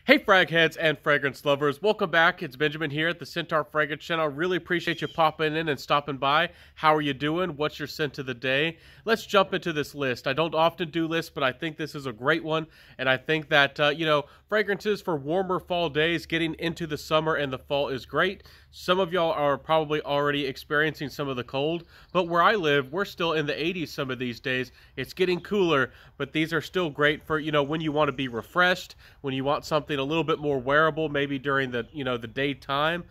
Hey frag heads and fragrance lovers, welcome back. It's Benjamin here at the Centaur Fragrance Channel. Really appreciate you popping in and stopping by. How are you doing? What's your scent of the day? Let's jump into this list. I don't often do lists, but I think this is a great one. And I think that, fragrances for warmer fall days, getting into the summer and the fall is great. Some of y'all are probably already experiencing some of the cold, but where I live, we're still in the 80s some of these days. It's getting cooler, but these are still great for, when you want to be refreshed, when you want something a little bit more wearable, maybe during the, the daytime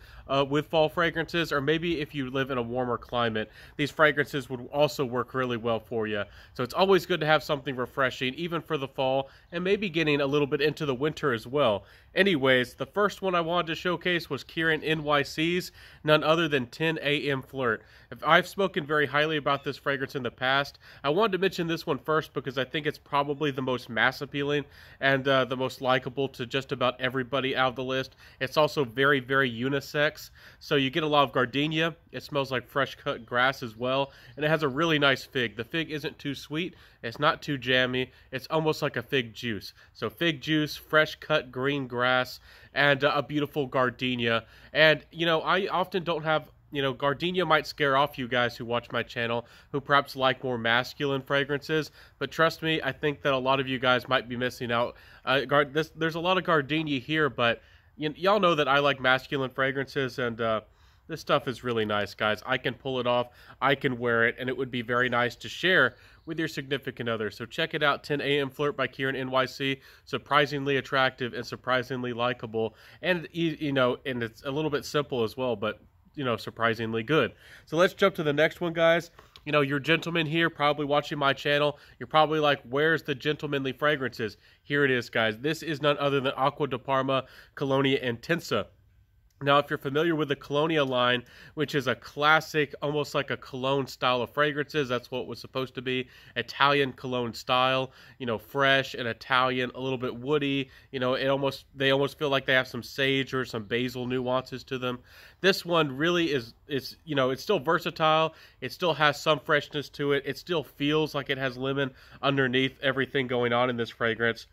with fall fragrances, or maybe if you live in a warmer climate, these fragrances would also work really well for you. So it's always good to have something refreshing, even for the fall, and maybe getting a little bit into the winter as well. Anyways, the first one I wanted to showcase was Kieran NYC's, none other than 10 AM Flirt. If I've spoken very highly about this fragrance in the past, I wanted to mention this one first because I think it's probably the most mass appealing and the most likable to just about everybody out of the list. It's also very, very unisex. So you get a lot of gardenia. It smells like fresh cut grass as well. And it has a really nice fig. The fig isn't too sweet. It's not too jammy. It's almost like a fig juice. So fig juice, fresh cut green grass, and a beautiful gardenia. And, I often don't have... gardenia might scare off you guys who watch my channel, who perhaps like more masculine fragrances, but trust me, I think that a lot of you guys might be missing out. There's a lot of gardenia here, but y'all know that I like masculine fragrances, and this stuff is really nice, guys. I can pull it off, I can wear it, and it would be very nice to share with your significant other. So check it out, 10 AM Flirt by Kieran NYC. Surprisingly attractive and surprisingly likable, and and it's a little bit simple as well, but surprisingly good. So let's jump to the next one, guys. You're gentlemen here, probably watching my channel. You're probably like, where's the gentlemanly fragrances? Here it is, guys. This is none other than Acqua di Parma Colonia Intensa. Now, if you're familiar with the Colonia line, which is a classic, almost like a cologne style of fragrances, that's what it was supposed to be, Italian cologne style, fresh and Italian, a little bit woody, they almost feel like they have some sage or some basil nuances to them. This one really is it's still versatile, it still has some freshness to it, it still feels like it has lemon underneath everything going on in this fragrance.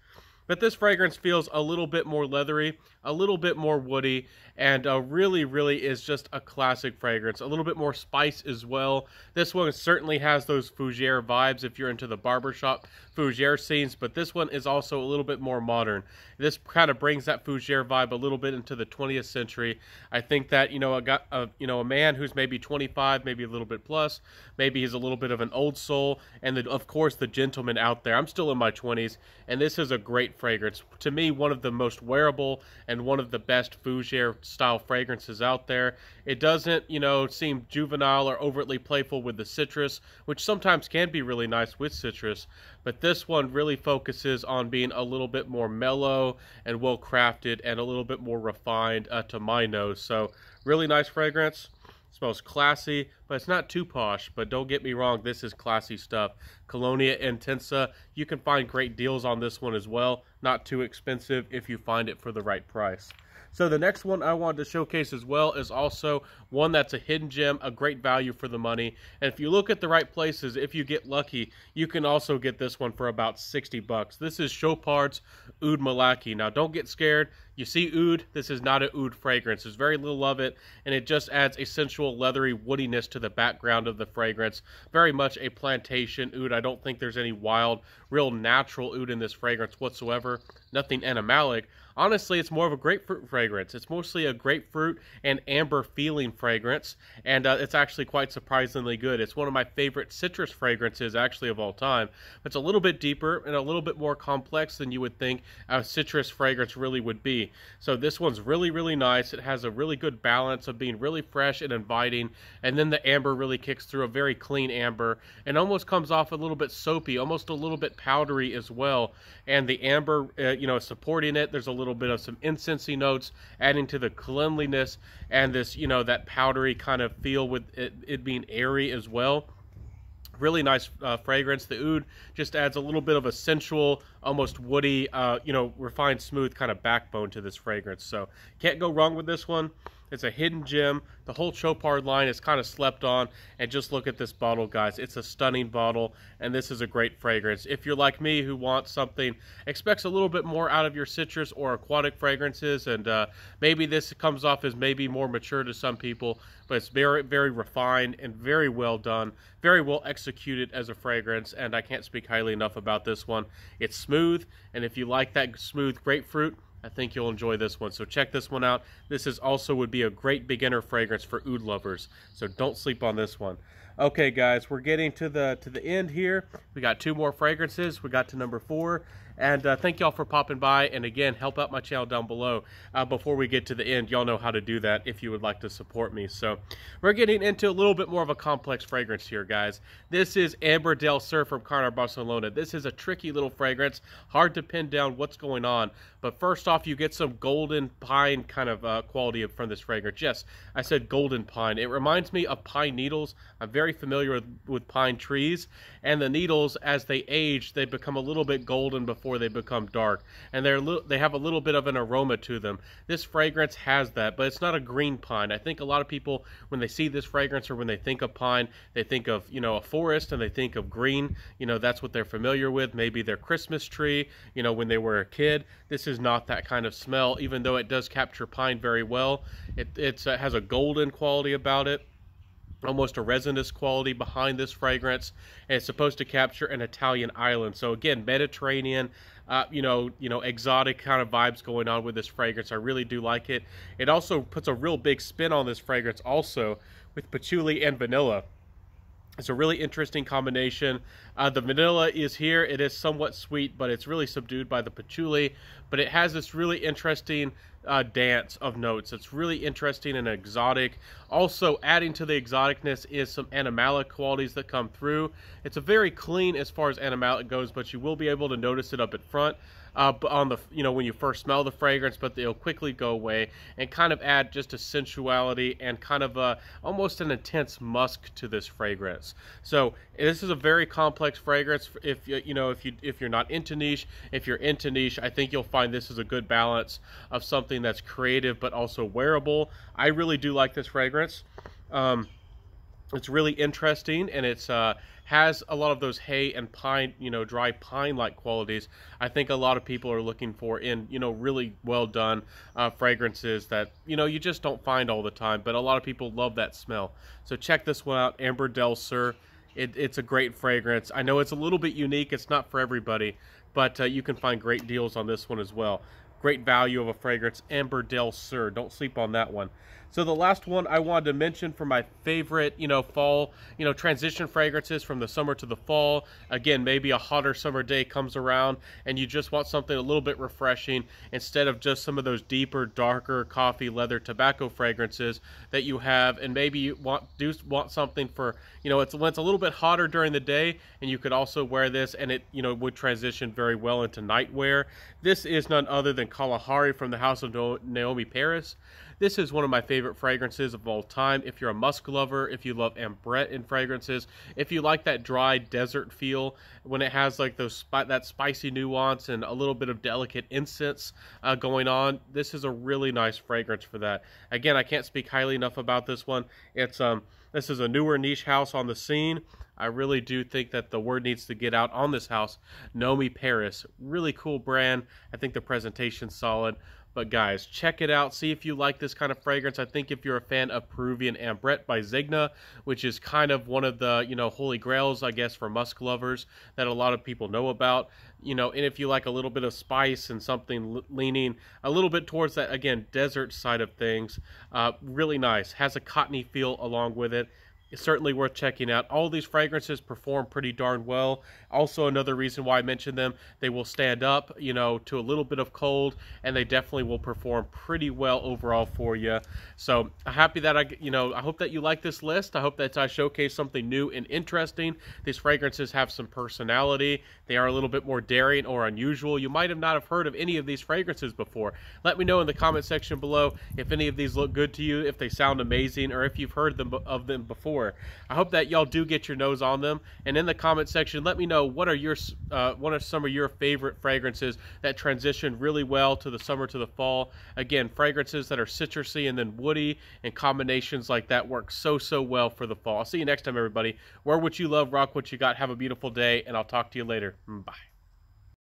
But this fragrance feels a little bit more leathery, a little bit more woody, and really, really is just a classic fragrance. A little bit more spice as well. This one certainly has those fougere vibes if you're into the barbershop fougere scenes, but this one is also a little bit more modern. This kind of brings that fougere vibe a little bit into the 20th century. I think that, a man who's maybe 25, maybe a little bit plus, maybe he's a little bit of an old soul, and then, of course, the gentleman out there. I'm still in my 20s, and this is a great fragrance. To me, one of the most wearable and one of the best fougere style fragrances out there. It doesn't, seem juvenile or overtly playful with the citrus, which sometimes can be really nice with citrus, but this one really focuses on being a little bit more mellow and well crafted and a little bit more refined to my nose. So really nice fragrance. Smells classy, but it's not too posh. But don't get me wrong, this is classy stuff. Colonia Intensa, you can find great deals on this one as well. Not too expensive if you find it for the right price. So the next one I wanted to showcase as well is also one that's a hidden gem, a great value for the money. And if you look at the right places, if you get lucky, you can also get this one for about 60 bucks. This is Chopard's Oud Malaki. Now don't get scared. You see oud, this is not an oud fragrance. There's very little of it, and it just adds a sensual, leathery woodiness to the background of the fragrance. Very much a plantation oud. I don't think there's any wild, real natural oud in this fragrance whatsoever. Nothing animalic. Honestly, it's more of a grapefruit fragrance. It's mostly a grapefruit and amber feeling fragrance, and it's actually quite surprisingly good. It's one of my favorite citrus fragrances, actually, of all time. It's a little bit deeper and a little bit more complex than you would think a citrus fragrance really would be. So this one's really, really nice. It has a really good balance of being really fresh and inviting, and then the amber really kicks through, a very clean amber, and almost comes off a little bit soapy, almost a little bit powdery as well. And the amber, supporting it. There's a little bit of some incensey notes, adding to the cleanliness and this, that powdery kind of feel with it being airy as well. Really nice fragrance. The oud just adds a little bit of a sensual, almost woody, refined, smooth kind of backbone to this fragrance. So can't go wrong with this one. It's a hidden gem. The whole Chopard line is kind of slept on. And just look at this bottle, guys. It's a stunning bottle, and this is a great fragrance. If you're like me who wants something, expects a little bit more out of your citrus or aquatic fragrances, and maybe this comes off as maybe more mature to some people, but it's very, very refined and very well done, very well executed as a fragrance, and I can't speak highly enough about this one. It's smooth, and if you like that smooth grapefruit, I think you'll enjoy this one. So check this one out. This is also would be a great beginner fragrance for oud lovers. So don't sleep on this one. Okay, guys, we're getting to the end here. We got 2 more fragrances. We got to number 4. And thank y'all for popping by. And again, help out my channel down below. Before we get to the end, y'all know how to do that if you would like to support me. So we're getting into a little bit more of a complex fragrance here, guys. This is Amber del Sur from Carner Barcelona. This is a tricky little fragrance. Hard to pin down what's going on. But first off, you get some golden pine kind of quality from this fragrance. Yes, I said golden pine. It reminds me of pine needles. I'm very familiar with pine trees. And the needles, as they age, they become a little bit golden before they become dark, and they have a little bit of an aroma to them. This fragrance has that, but it's not a green pine. I think a lot of people, when they see this fragrance or when they think of pine, they think of, a forest, and they think of green. That's what they're familiar with. Maybe their Christmas tree, when they were a kid. This is not that kind of smell, even though it does capture pine very well. It has a golden quality about it, almost a resinous quality behind this fragrance, and it's supposed to capture an Italian island. So again, Mediterranean, exotic kind of vibes going on with this fragrance. I really do like it. It also puts a real big spin on this fragrance also with patchouli and vanilla. It's a really interesting combination. The vanilla is here. It is somewhat sweet, but it's really subdued by the patchouli. But it has this really interesting dance of notes. It's really interesting and exotic. Also, adding to the exoticness is some animalic qualities that come through. It's a very clean as far as animalic goes, but you will be able to notice it up at front. On the when you first smell the fragrance, but they'll quickly go away and kind of add just a sensuality and kind of almost an intense musk to this fragrance. So this is a very complex fragrance. If you're not into niche, if you're into niche, I think you'll find this is a good balance of something that's creative but also wearable. I really do like this fragrance. It's really interesting, and it's has a lot of those hay and pine, dry pine-like qualities. I think a lot of people are looking for in, really well done fragrances that, you just don't find all the time. But a lot of people love that smell. So check this one out, Amber del Sur. It's a great fragrance. I know it's a little bit unique. It's not for everybody, but you can find great deals on this one as well. Great value of a fragrance, Amber del Sur. Don't sleep on that one. So the last one I wanted to mention for my favorite, fall, transition fragrances from the summer to the fall. Again, maybe a hotter summer day comes around and you just want something a little bit refreshing instead of just some of those deeper, darker coffee, leather, tobacco fragrances that you have. And maybe you want something for, it's when it's a little bit hotter during the day, and you could also wear this, and it, would transition very well into nightwear. This is none other than Kalahari from the House of Naomi Paris. This is one of my favorite fragrances of all time. If you're a musk lover, if you love ambrette in fragrances, if you like that dry desert feel when it has like that spicy nuance and a little bit of delicate incense going on, this is a really nice fragrance for that. Again, I can't speak highly enough about this one. This is a newer niche house on the scene. I really do think that the word needs to get out on this house. Naomi Paris, really cool brand. I think the presentation's solid. But guys, check it out. See if you like this kind of fragrance. I think if you're a fan of Peruvian Ambrette by Zegna, which is kind of one of the, holy grails, I guess, for musk lovers that a lot of people know about. And if you like a little bit of spice and something leaning a little bit towards that, again, desert side of things, really nice. Has a cottony feel along with it. It's certainly worth checking out. All these fragrances perform pretty darn well. Also, another reason why I mentioned them, they will stand up, to a little bit of cold, and they definitely will perform pretty well overall for you. So I'm happy that I hope that you like this list. I hope that I showcase something new and interesting. These fragrances have some personality. They are a little bit more daring or unusual. You might have not have heard of any of these fragrances before. Let me know in the comment section below if any of these look good to you, if they sound amazing, or if you've heard of them before. sure. I hope that y'all do get your nose on them. And in the comment section, let me know what are some of your favorite fragrances that transition really well to the summer to the fall. Again, fragrances that are citrusy and then woody, and combinations like that work so well for the fall. I'll see you next time, everybody. Wear what you love, rock what you got. Have a beautiful day, and I'll talk to you later. Bye.